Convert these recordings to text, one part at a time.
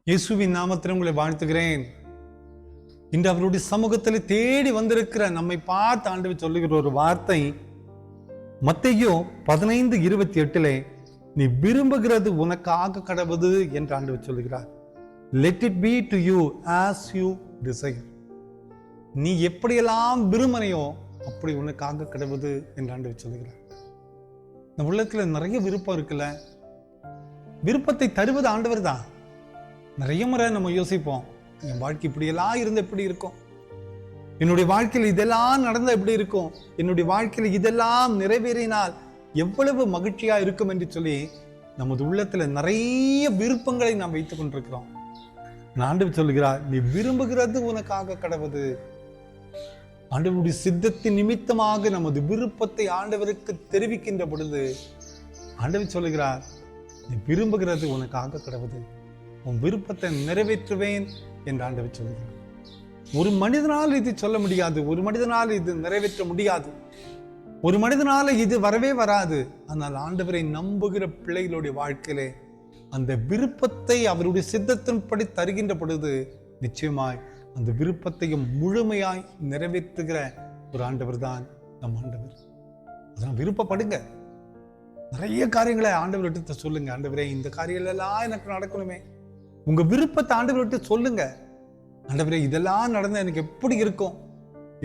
இயேசுவின் நாமத்தில் உங்களை வாழ்த்துகிறேன். இன்று அவருடைய சமூகத்தில் தேடி வந்திருக்கிற நம்மை பார்த்து ஆண்டவர் சொல்லுகிற ஒரு வார்த்தை மத்தேயு 15:28 நீ விரும்புகிறது உனக்காக கடவுது என்று ஆண்டவர் சொல்லுகிறார். Let it be to you as you desire. நீ எப்படியெல்லாம் விரும்பனையோ அப்படி உனக்காக கடவுது என்று ஆண்டவர் சொல்லுகிறார். இந்த உள்ளத்துல நிறைய விருப்பம் இருக்குல்ல, விருப்பத்தை தருவது ஆண்டவர் தான். நிறைய முறை நம்ம யோசிப்போம், என் வாழ்க்கை இப்படியெல்லாம் இருந்து எப்படி இருக்கும், என்னுடைய வாழ்க்கையில் இதெல்லாம் நடந்தா எப்படி இருக்கும், என்னுடைய வாழ்க்கையில் இதெல்லாம் நிறைவேறினால் எவ்வளவு மகிழ்ச்சியா இருக்கும் என்று சொல்லி நமது உள்ளத்துல நிறைய விருப்பங்களை நாம் வைத்துக் கொண்டிருக்கிறோம். ஆண்டவர் சொல்லுகிறார், நீ விரும்புகிறது உனக்காக கடவுது. ஆண்டவருடைய சித்தத்தின் நிமித்தமாக நமது விருப்பத்தை ஆண்டவருக்கு தெரிவிக்கின்ற பொழுது ஆண்டவர் சொல்லுகிறார், நீ விரும்புகிறது உனக்காக கடவுது, உன் விருப்பத்தை நிறைவேற்றுவேன் என்று ஆண்டவர் சொல்லுகிறார். ஒரு மனிதனால் இது சொல்ல முடியாது, ஒரு மனிதனால் இது நிறைவேற்ற முடியாது, ஒரு மனிதனால இது வரவே வராது. ஆனால் ஆண்டவரை நம்புகிற பிள்ளைகளுடைய வாழ்க்கையிலே அந்த விருப்பத்தை அவருடைய சித்தத்தின்படி தருகின்ற பொழுது நிச்சயமாய் அந்த விருப்பத்தையும் முழுமையாய் நிறைவேற்றுகிற ஒரு ஆண்டவர் தான் நம் ஆண்டவர். அதான் விருப்பப்படுங்க, நிறைய காரியங்களை ஆண்டவர்கிட்ட சொல்லுங்க. ஆண்டவரே, இந்த காரியங்கள் எல்லாம் எனக்கு நடக்கணுமே. உங்க விருப்பத்தை ஆண்டவர்கிட்ட சொல்லுங்க. ஆண்டவரே, இதெல்லாம் நடந்தா எனக்கு எப்படி இருக்கும்,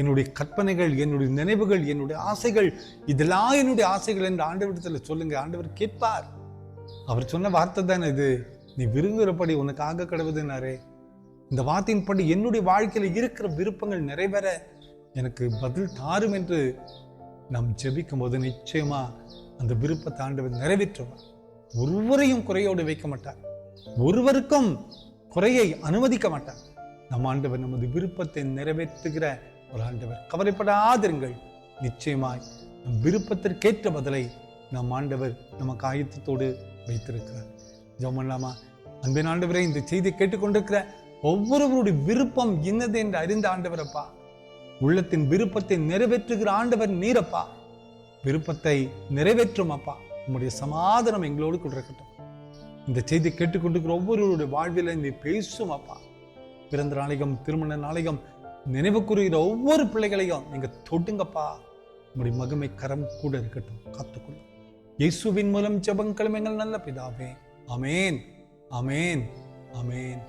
என்னுடைய கற்பனைகள், என்னுடைய நினைவுகள், என்னுடைய ஆசைகள், இதெல்லாம் என்னுடைய ஆசைகள் என்று ஆண்டவரிடத்துல சொல்லுங்க. ஆண்டவர் கேட்பார். அவர் சொன்ன வார்த்தை தானே இது, நீ விரும்புகிறபடி உனக்காக கடவுதுன்னாரே. இந்த வார்த்தையின்படி என்னுடைய வாழ்க்கையில இருக்கிற விருப்பங்கள் நிறைவேற எனக்கு பதில் தாரும் என்று நாம் ஜெபிக்கும் போது நிச்சயமா அந்த விருப்பத்தை ஆண்டவர் நிறைவேற்றுவார். ஒருவரையும் குறையோடு வைக்க மாட்டார், ஒருவருக்கும் குறையை அனுமதிக்க மாட்டார். நம் ஆண்டவர் நமது விருப்பத்தை நிறைவேற்றுகிற ஒரு ஆண்டவர். கவலைப்படாதிருங்கள், நிச்சயமாய் நம் விருப்பத்திற்கேற்ற பதிலை நம் ஆண்டவர் நமக்கு ஆயத்தத்தோடு வைத்திருக்கிறார். ஜெபம் பண்ணலாமா? அன்பின் ஆண்டவரே, இந்த செய்தி கேட்டுக்கொண்டிருக்கிற ஒவ்வொருவருடைய விருப்பம் என்னது என்று அறிந்த ஆண்டவரப்பா, உள்ளத்தின் விருப்பத்தை நிறைவேற்றுகிற ஆண்டவர் நீரப்பா. விருப்பத்தை நிறைவேற்றும் அப்பா, உங்களுடைய சமாதானம் எங்களோடு கூட இருக்கட்டும். இந்த செய்தி கேட்டுக்கொண்டிருக்கிற ஒவ்வொருவருடைய வாழ்வில் நீ பேசும் அப்பா. பிறந்த நாளையும் திருமண நாளையும் நினைவு கூறுகிற ஒவ்வொரு பிள்ளைகளையும் நீங்க தொடுங்கப்பா. உங்களுடைய மகிமை கரம் கூட இருக்கட்டும், காத்துக்கொள்ளும். இயேசுவின் மூலம் ஜெபங்களும் எங்கள் நல்ல பிதாவே. ஆமேன், ஆமேன், ஆமேன்.